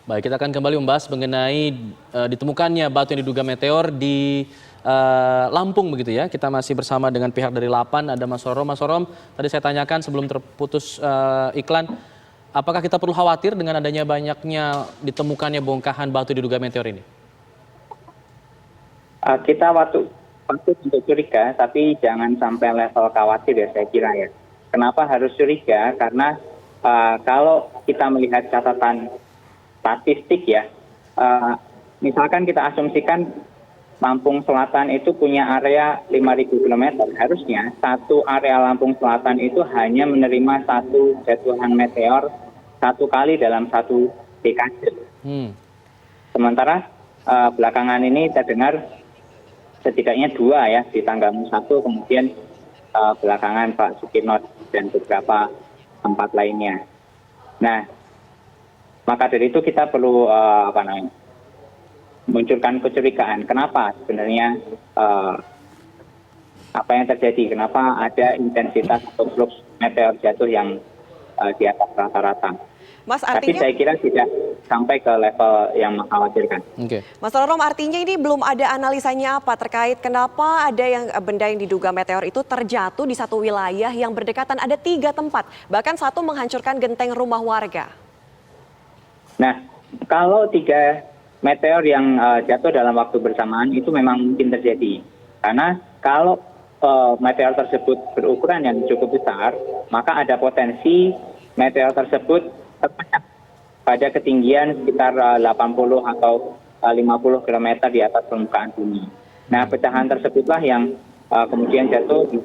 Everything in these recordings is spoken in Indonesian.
Baik, kita akan kembali membahas mengenai ditemukannya batu yang diduga meteor di Lampung begitu ya. Kita masih bersama dengan pihak dari Lapan, ada Mas Rorom. Mas Rorom, tadi saya tanyakan sebelum terputus iklan, apakah kita perlu khawatir dengan adanya banyaknya ditemukannya bongkahan batu diduga meteor ini? Kita patut untuk curiga, tapi jangan sampai level khawatir ya saya kira ya. Kenapa harus curiga? Karena kalau kita melihat catatan statistik ya, misalkan kita asumsikan Lampung Selatan itu punya area 5.000 km, harusnya satu area Lampung Selatan itu hanya menerima satu jatuhan meteor satu kali dalam satu dekade. Sementara belakangan ini terdengar setidaknya 2 ya, di Tanggamus 1, kemudian belakangan Pak Sukirno dan beberapa tempat lainnya. Nah, maka dari itu kita perlu munculkan kecurigaan. Kenapa sebenarnya apa yang terjadi? Kenapa ada intensitas atau flux meteor jatuh yang di atas rata-rata? Mas, tapi saya kira tidak sampai ke level yang mengkhawatirkan. Mas Rorom, artinya ini belum ada analisanya apa terkait kenapa ada benda yang diduga meteor itu terjatuh di satu wilayah yang berdekatan, ada 3 tempat, bahkan satu menghancurkan genteng rumah warga. Nah, kalau 3 meteor yang jatuh dalam waktu bersamaan itu memang mungkin terjadi. Karena kalau meteor tersebut berukuran yang cukup besar, maka ada potensi meteor tersebut terpecah pada ketinggian sekitar 80 atau 50 km di atas permukaan bumi. Nah, pecahan tersebutlah yang kemudian jatuh di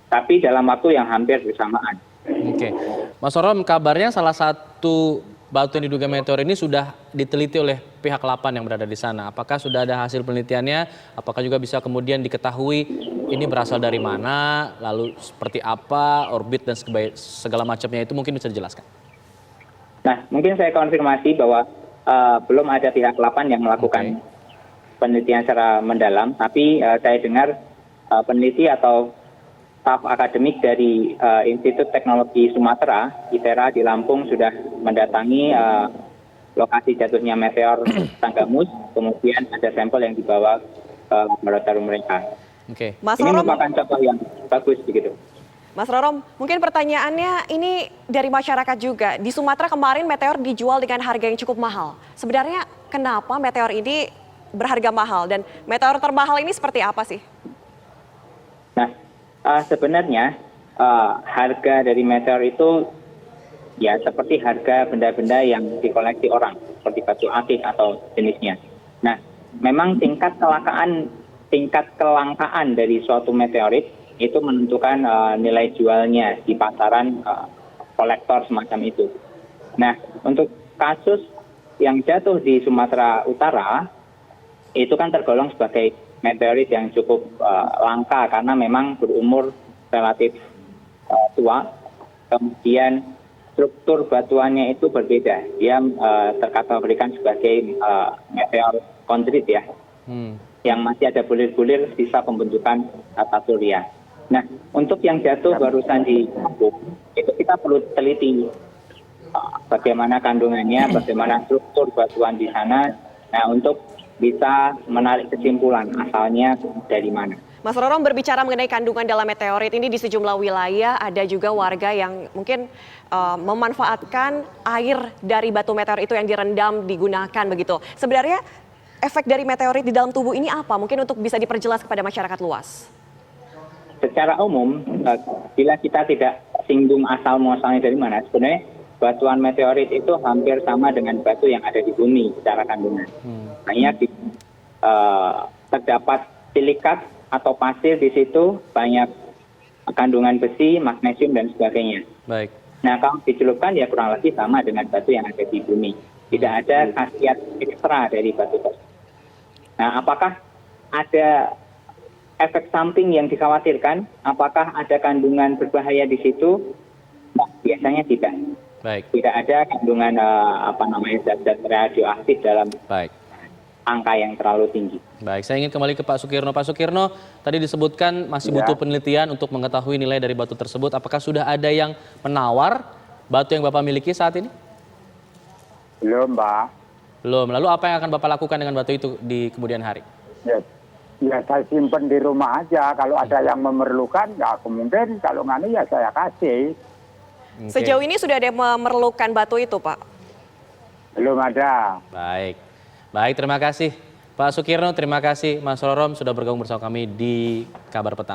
tapi dalam waktu yang hampir bersamaan. Oke, Mas Rorom, kabarnya salah satu batu yang diduga meteor ini sudah diteliti oleh pihak Lapan yang berada di sana. Apakah sudah ada hasil penelitiannya? Apakah juga bisa kemudian diketahui ini berasal dari mana, lalu seperti apa, orbit dan segala macamnya itu mungkin bisa dijelaskan? Nah, mungkin saya konfirmasi bahwa belum ada pihak Lapan yang melakukan penelitian secara mendalam, tapi saya dengar peneliti atau staf akademik dari Institut Teknologi Sumatera, ITERA di Lampung sudah mendatangi lokasi jatuhnya meteor Tanggamus, kemudian ada sampel yang dibawa ke laboratorium mereka. Mas ini Rorom, merupakan contoh yang bagus begitu. Mas Rorom, mungkin pertanyaannya ini dari masyarakat juga. Di Sumatera kemarin meteor dijual dengan harga yang cukup mahal. Sebenarnya kenapa meteor ini berharga mahal dan meteor termahal ini seperti apa sih? Nah, sebenarnya harga dari meteor itu ya seperti harga benda-benda yang dikoleksi orang, seperti batu akik atau jenisnya. Nah, memang tingkat kelangkaan dari suatu meteorit itu menentukan nilai jualnya di pasaran kolektor semacam itu. Nah, untuk kasus yang jatuh di Sumatera Utara itu kan tergolong sebagai meteorit yang cukup langka karena memang berumur relatif tua. Kemudian struktur batuannya itu berbeda. Dia terkategorikan sebagai meteor kondrit ya, yang masih ada bulir-bulir sisa pembentukan tata surya. Nah, untuk yang jatuh barusan di Lampung, itu kita perlu teliti bagaimana kandungannya, bagaimana struktur batuan di sana. Nah, untuk bisa menarik kesimpulan asalnya dari mana. Mas Rorom, berbicara mengenai kandungan dalam meteorit ini di sejumlah wilayah, ada juga warga yang mungkin memanfaatkan air dari batu meteor itu yang direndam digunakan begitu. Sebenarnya efek dari meteorit di dalam tubuh ini apa? Mungkin untuk bisa diperjelas kepada masyarakat luas. Secara umum, bila kita tidak singgung asal muasalnya dari mana, sebenarnya batuan meteorit itu hampir sama dengan batu yang ada di bumi secara kandungan. Hanya terdapat silikat atau pasir di situ, banyak kandungan besi, magnesium dan sebagainya. Baik. Nah, kalau dicelupkan ya kurang lebih sama dengan batu yang ada di bumi. Tidak ada khasiat ekstra dari batu tersebut. Nah, apakah ada efek samping yang dikhawatirkan? Apakah ada kandungan berbahaya di situ? Nah, biasanya tidak. Baik. Tidak ada kandungan zat-zat radioaktif dalam angka yang terlalu tinggi. Baik, saya ingin kembali ke Pak Sukirno. Pak Sukirno, tadi disebutkan masih butuh penelitian untuk mengetahui nilai dari batu tersebut. Apakah sudah ada yang menawar batu yang Bapak miliki saat ini? Belum, Pak. Belum. Lalu apa yang akan Bapak lakukan dengan batu itu di kemudian hari? Ya, ya saya simpen di rumah aja. Kalau ada yang memerlukan, ya kemungkinan kalau nggak ya saya kasih. Oke. Sejauh ini sudah ada yang memerlukan batu itu, Pak? Belum ada. Baik. Baik, terima kasih Pak Sukirno, terima kasih Mas Rorom sudah bergabung bersama kami di Kabar Petang.